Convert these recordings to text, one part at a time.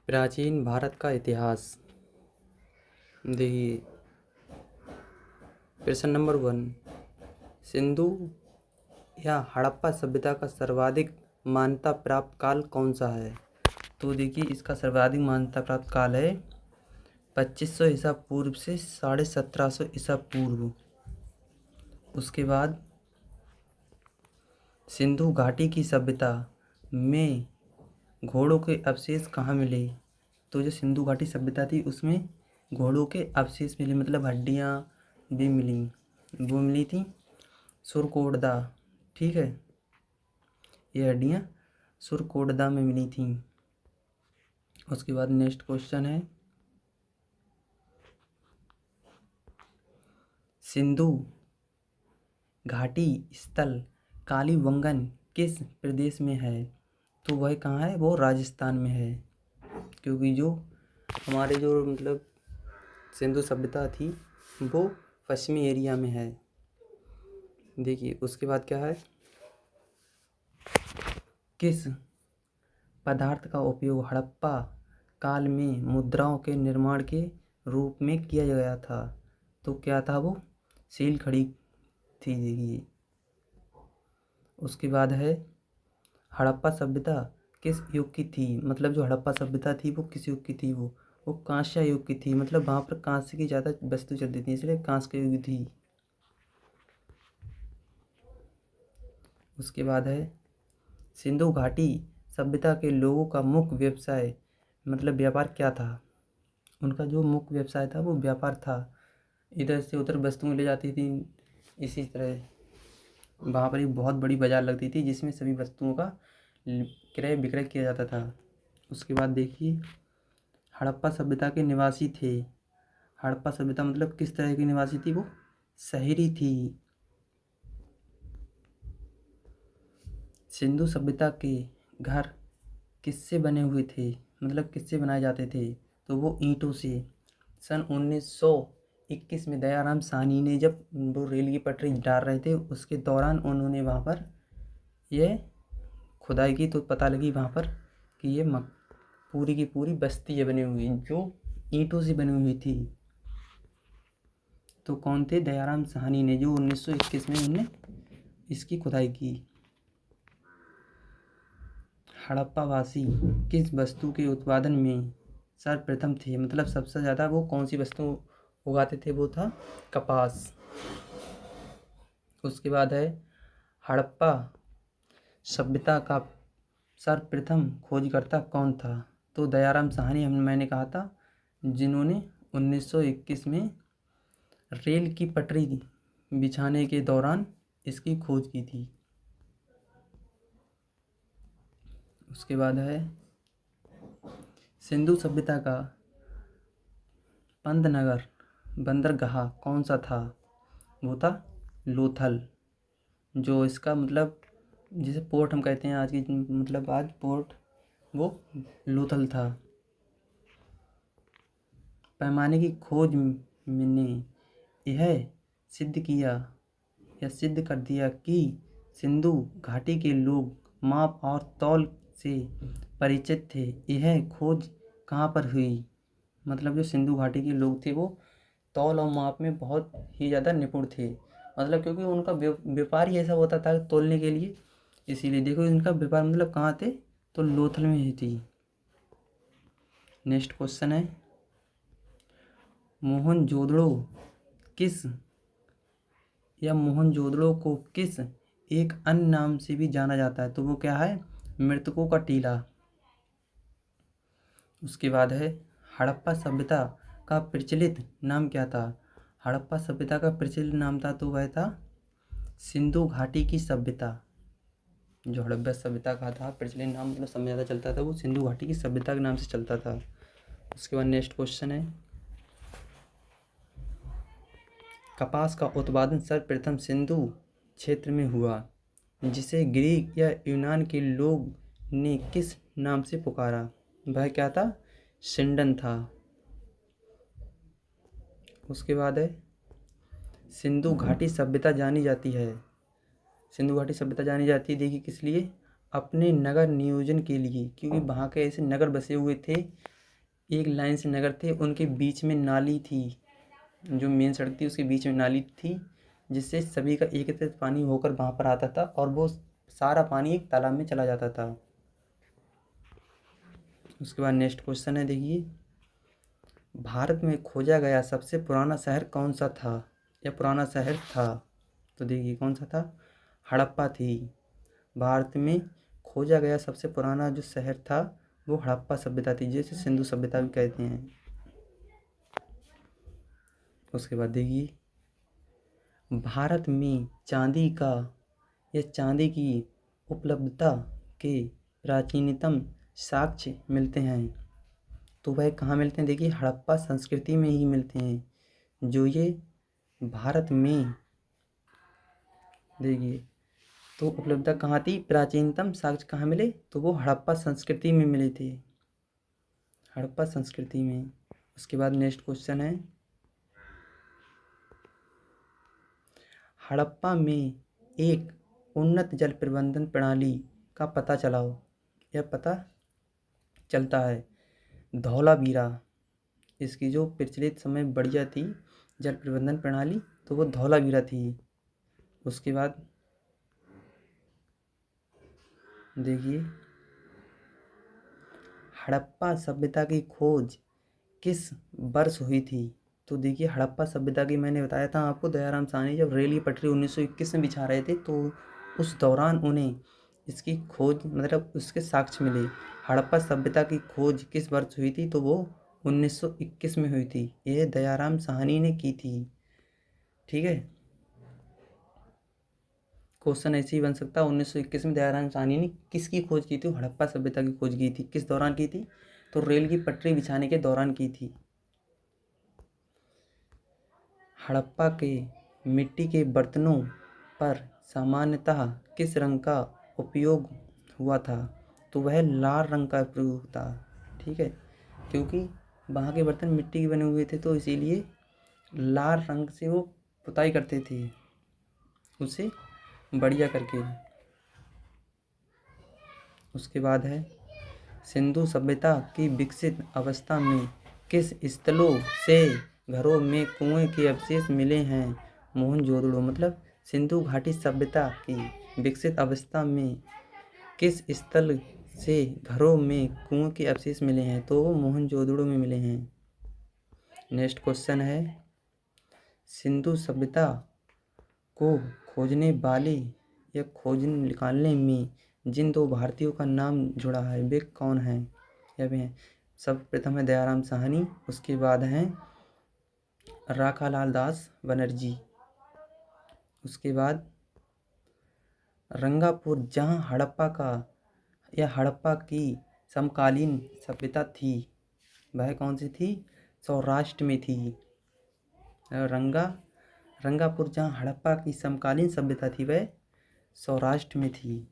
प्राचीन भारत का इतिहास। देखिए, प्रश्न नंबर 1, सिंधु या हड़प्पा सभ्यता का सर्वाधिक मान्यता प्राप्त काल कौन सा है? तो देखिए, इसका सर्वाधिक मान्यता प्राप्त काल है 2500 ईसा पूर्व से 1750 ईसा पूर्व। उसके बाद सिंधु घाटी की सभ्यता में घोड़ों के अवशेष कहाँ मिले? तो जो सिंधु घाटी सभ्यता थी उसमें घोड़ों के अवशेष मिले, मतलब हड्डियाँ भी मिली। वो मिली थी सुरकोटदा, ठीक है, ये हड्डियाँ सुरकोटदा में मिली थी। उसके बाद नेक्स्ट क्वेश्चन है, सिंधु घाटी स्थल कालीबंगन किस प्रदेश में है? तो वह कहाँ है? वो राजस्थान में है, क्योंकि जो हमारे जो मतलब सिंधु सभ्यता थी वो पश्चिमी एरिया में है। देखिए, उसके बाद क्या है, किस पदार्थ का उपयोग हड़प्पा काल में मुद्राओं के निर्माण के रूप में किया गया था? तो क्या था वो? सील खड़ी थी। देखिए, उसके बाद है, हड़प्पा सभ्यता किस युग की थी? मतलब जो हड़प्पा सभ्यता थी वो किस युग की थी? वो कांस्य युग की थी, मतलब वहाँ पर कांस्य की ज़्यादा वस्तु चलती थी, इसलिए कांस्य के युग थी। उसके बाद है, सिंधु घाटी सभ्यता के लोगों का मुख्य व्यवसाय मतलब व्यापार क्या था? उनका जो मुख्य व्यवसाय था वो व्यापार था। इधर से उधर वस्तुएं ले जाती थी। इसी तरह वहाँ पर एक बहुत बड़ी बाजार लगती थी जिसमें सभी वस्तुओं का क्रय विक्रय किया जाता था। उसके बाद देखिए, हड़प्पा सभ्यता के निवासी थे। हड़प्पा सभ्यता मतलब किस तरह की निवासी थी? वो शहरी थी। सिंधु सभ्यता के घर किससे बने हुए थे? मतलब किससे बनाए जाते थे? तो वो ईंटों से। सन 1921 में दयाराम साहनी ने जब वो रेल की पटरी डाल रहे थे उसके दौरान उन्होंने वहाँ पर यह खुदाई की, तो पता लगी वहाँ पर कि ये पूरी की पूरी बस्ती है बनी हुई जो ईंटों से बनी हुई थी। तो कौन थे? दयाराम साहनी ने, जो 1921 में उन्होंने इसकी खुदाई की। हड़प्पावासी किस वस्तु के उत्पादन में सर्वप्रथम थे? मतलब सबसे ज़्यादा वो कौन सी वस्तु उगाते थे? वो था कपास। उसके बाद है, हड़प्पा सभ्यता का सर्वप्रथम खोजकर्ता कौन था? तो दयाराम साहनी, मैंने कहा था, जिन्होंने 1921 में रेल की पटरी बिछाने के दौरान इसकी खोज की थी। उसके बाद है, सिंधु सभ्यता का पंतनगर बंदरगाह कौन सा था? वो था लोथल। जो इसका मतलब जिसे पोर्ट हम कहते हैं आज की, मतलब आज पोर्ट, वो लोथल था। पैमाने की खोज ने यह सिद्ध किया या सिद्ध कर दिया कि सिंधु घाटी के लोग माप और तौल से परिचित थे। यह खोज कहाँ पर हुई? मतलब जो सिंधु घाटी के लोग थे वो तौल और माप में बहुत ही ज़्यादा निपुण थे, मतलब क्योंकि उनका व्यापार ही ऐसा होता था तौलने के लिए, इसीलिए देखो इनका व्यापार मतलब कहाँ थे? तो लोथल में ही थी। नेक्स्ट क्वेश्चन है, मोहनजोदड़ो किस या मोहनजोदड़ो को किस एक अन्य नाम से भी जाना जाता है? तो वो क्या है? मृतकों का टीला। उसके बाद है, हड़प्पा सभ्यता का प्रचलित नाम क्या था? हड़प्पा सभ्यता का प्रचलित नाम था तो वह था सिंधु घाटी की सभ्यता। जो हड़प्पा सभ्यता का था प्रचलित नाम, मतलब समय ज़्यादा चलता था, वो सिंधु घाटी की सभ्यता के नाम से चलता था। उसके बाद नेक्स्ट क्वेश्चन है, कपास का उत्पादन सर्वप्रथम सिंधु क्षेत्र में हुआ, जिसे ग्रीक या यूनान के लोग ने किस नाम से पुकारा? वह क्या था? सिंडन था। उसके बाद है, सिंधु घाटी सभ्यता जानी जाती है। सिंधु घाटी सभ्यता जानी जाती है, देखिए किस लिए? अपने नगर नियोजन के लिए, क्योंकि वहाँ के ऐसे नगर बसे हुए थे, एक लाइन से नगर थे, उनके बीच में नाली थी, जो मेन सड़क थी उसके बीच में नाली थी, जिससे सभी का एकत्रित पानी होकर वहाँ पर आता था और वो सारा पानी एक तालाब में चला जाता था। उसके बाद नेक्स्ट क्वेश्चन है, देखिए, भारत में खोजा गया सबसे पुराना शहर कौन सा था या पुराना शहर था? तो देखिए कौन सा था? हड़प्पा थी। भारत में खोजा गया सबसे पुराना जो शहर था वो हड़प्पा सभ्यता थी, जिसे सिंधु सभ्यता भी कहते हैं। उसके बाद देखिए, भारत में चांदी का या चांदी की उपलब्धता के प्राचीनतम साक्ष्य मिलते हैं, तो वह कहाँ मिलते हैं? देखिए हड़प्पा संस्कृति में ही मिलते हैं। जो ये भारत में, देखिए, तो उपलब्धता कहाँ थी? प्राचीनतम साक्ष्य कहाँ मिले? तो वो हड़प्पा संस्कृति में मिले थे, हड़प्पा संस्कृति में। उसके बाद नेक्स्ट क्वेश्चन है, हड़प्पा में एक उन्नत जल प्रबंधन प्रणाली का पता चलाओ या पता चलता है। धौलावीरा, इसकी जो प्रचलित समय बढ़िया थी जल प्रबंधन प्रणाली, तो वो धौलावीरा थी। उसके बाद देखिए, हड़प्पा सभ्यता की खोज किस वर्ष हुई थी? तो देखिए हड़प्पा सभ्यता की मैंने बताया था आपको, दयाराम साहनी जब रेल की पटरी 1921 में बिछा रहे थे, तो उस दौरान उन्हें इसकी खोज, मतलब उसके साक्ष्य मिले। हड़प्पा सभ्यता की खोज किस वर्ष हुई थी? तो वो 1921 में हुई थी, यह दयाराम साहनी ने की थी। ठीक है, क्वेश्चन ऐसे ही बन सकता है, 1921 में दयाराम साहनी ने किसकी खोज की थी? हड़प्पा सभ्यता की खोज की थी। किस दौरान की थी? तो रेल की पटरी बिछाने के दौरान की थी। हड़प्पा के मिट्टी के बर्तनों पर सामान्यतः किस रंग का उपयोग हुआ था? तो वह लाल रंग का प्रयोग था। ठीक है, क्योंकि वहाँ के बर्तन मिट्टी के बने हुए थे, तो इसीलिए लाल रंग से वो पुताई करते थे, उसे बढ़िया करके। उसके बाद है, सिंधु सभ्यता की विकसित अवस्था में किस स्थलों से घरों में कुएं के अवशेष मिले हैं? मोहनजोदड़ो, मतलब सिंधु घाटी सभ्यता की विकसित अवस्था में किस स्थल से घरों में कुएं के अवशेष मिले हैं? तो वो मोहनजोदड़ो में मिले हैं। नेक्स्ट क्वेश्चन है, सिंधु सभ्यता को खोजने वाले या खोज निकालने में जिन दो भारतीयों का नाम जुड़ा है वे कौन हैं या वे हैं? सर्वप्रथम है दयाराम साहनी, उसके बाद हैं राखालाल दास बनर्जी। उसके बाद रंगापुर, जहाँ हड़प्पा का या हड़प्पा की समकालीन सभ्यता थी, वह कौन सी थी? सौराष्ट्र में थी। रंगापुर, जहाँ हड़प्पा की समकालीन सभ्यता थी, वह सौराष्ट्र में थी।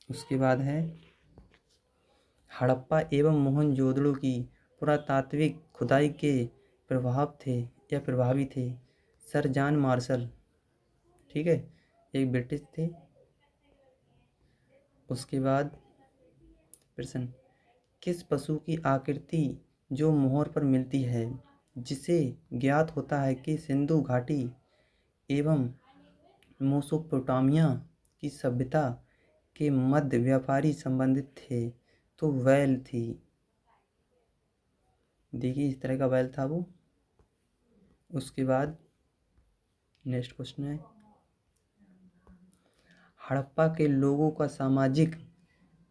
उसके बाद है, हड़प्पा एवं मोहनजोदड़ो की पुरातात्विक खुदाई के प्रभाव थे या प्रभावी थे? सर जॉन मार्शल, ठीक है, एक ब्रिटिश थे। उसके बाद प्रश्न, किस पशु की आकृति जो मोहर पर मिलती है, जिसे ज्ञात होता है कि सिंधु घाटी एवं मेसोपोटामिया की सभ्यता के मध्य व्यापारी संबंधित थे? तो वैल थी। देखिए इस तरह का बैल था वो। उसके बाद नेक्स्ट क्वेश्चन है, हड़प्पा के लोगों का सामाजिक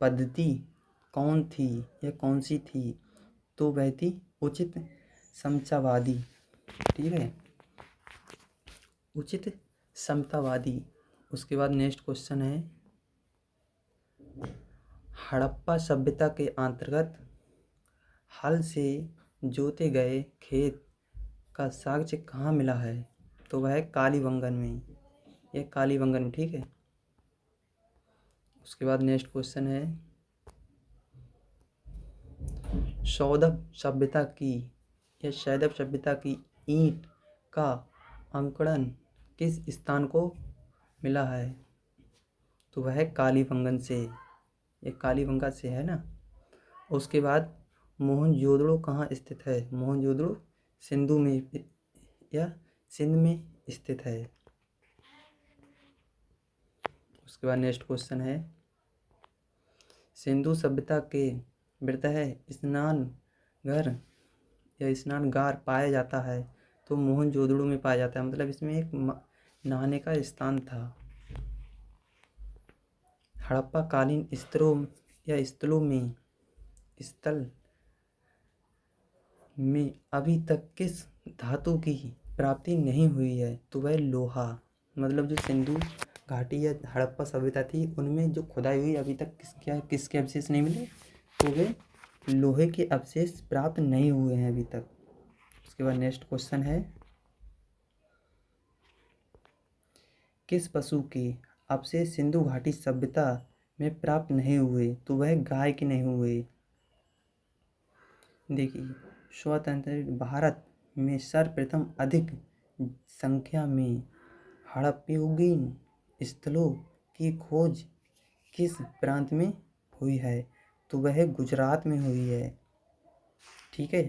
पद्धति कौन थी या कौन सी थी? तो वह थी उचित समतावादी। ठीक है, उचित समतावादी। उसके बाद नेक्स्ट क्वेश्चन है, हड़प्पा सभ्यता के अंतर्गत हल से जोते गए खेत का साक्ष्य कहाँ मिला है? तो वह कालीबंगन में, यह कालीबंगन में। ठीक है, उसके बाद नेक्स्ट क्वेश्चन है, सैदव सभ्यता की ईंट का अंकड़न किस स्थान को मिला है? तो वह कालीबंगन से, ये कालीबंगा से है ना। उसके बाद मोहनजोदड़ो कहाँ स्थित है? मोहनजोदड़ो सिंधु में या सिंध में स्थित है। उसके बाद नेक्स्ट क्वेश्चन है, सिंधु सभ्यता के वृहद स्नान घर या स्नानगार पाया जाता है, तो मोहनजोदड़ो में पाया जाता है, मतलब इसमें एक नहाने का स्थान था। हड़प्पा कालीन स्तरों या स्थल में अभी तक किस धातु की प्राप्ति नहीं हुई है? तो वह लोहा, मतलब जो सिंधु घाटी या हड़प्पा सभ्यता थी उनमें जो खुदाई हुई अभी तक किसके अवशेष नहीं मिले? तो वे लोहे के अवशेष प्राप्त नहीं हुए हैं अभी तक। उसके बाद नेक्स्ट क्वेश्चन है, किस पशु के अवशेष सिंधु घाटी सभ्यता में प्राप्त नहीं हुए? तो वह गाय के नहीं हुए। देखिए, स्वतंत्र भारत में सर्वप्रथम अधिक संख्या में हड़प्पीयुगीन स्थलों की खोज किस प्रांत में हुई है? तो वह गुजरात में हुई है। ठीक है।